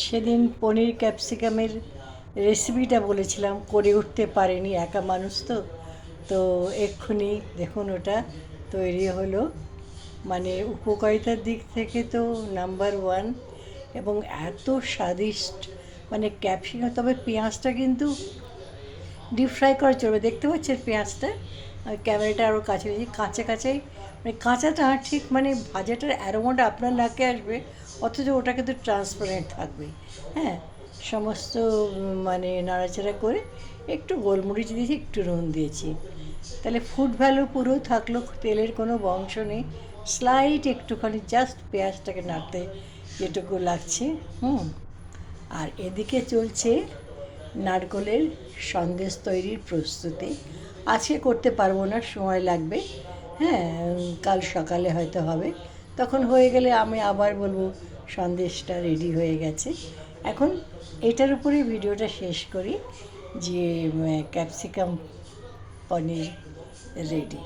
সেদিন পনির ক্যাপসিকামের রেসিপিটা বলেছিলাম, করে উঠতে পারিনি, একা মানুষ তো। তো এক্ষুনি দেখুন ওটা তৈরি হলো। মানে উপকারিতার দিক থেকে তো নাম্বার ওয়ান, এবং এত স্বাদিষ্ট। মানে ক্যাপসিকাম, তবে পেঁয়াজটা কিন্তু ডিপ ফ্রাই করা চলবে। দেখতে পাচ্ছেন পেঁয়াজটা, আমি ক্যামেরাটা আরও কাছে নিয়েছি, কাঁচা কাঁচাই, মানে কাঁচাটা ঠিক, মানে ভাজাটার অ্যারোমাটা আপনার নাকে আসবে, অথচ ওটা কিন্তু ট্রান্সপারেন্ট থাকবে। হ্যাঁ, সমস্ত মানে নাড়াচাড়া করে একটু গোলমরিচ দিয়েছি, একটু নুন দিয়েছি, তাহলে ফুড ভ্যালু পুরো থাকলো, তেলের কোনো বংশ নেই। স্লাইট একটুখানি জাস্ট পেঁয়াজটাকে নাড়তে যেটুকু লাগছে। আর এদিকে চলছে নারকোলের সন্দেশ তৈরির প্রস্তুতি। আজকে করতে পারবো না, সময় লাগবে। হ্যাঁ, কাল সকালে হয়তো হবে। তখন হয়ে গেলে আমি আবার বলবো সন্দেশটা রেডি হয়ে গেছে। এখন এটার উপরেই ভিডিওটা শেষ করি যে ক্যাপসিকাম পনির রেডি।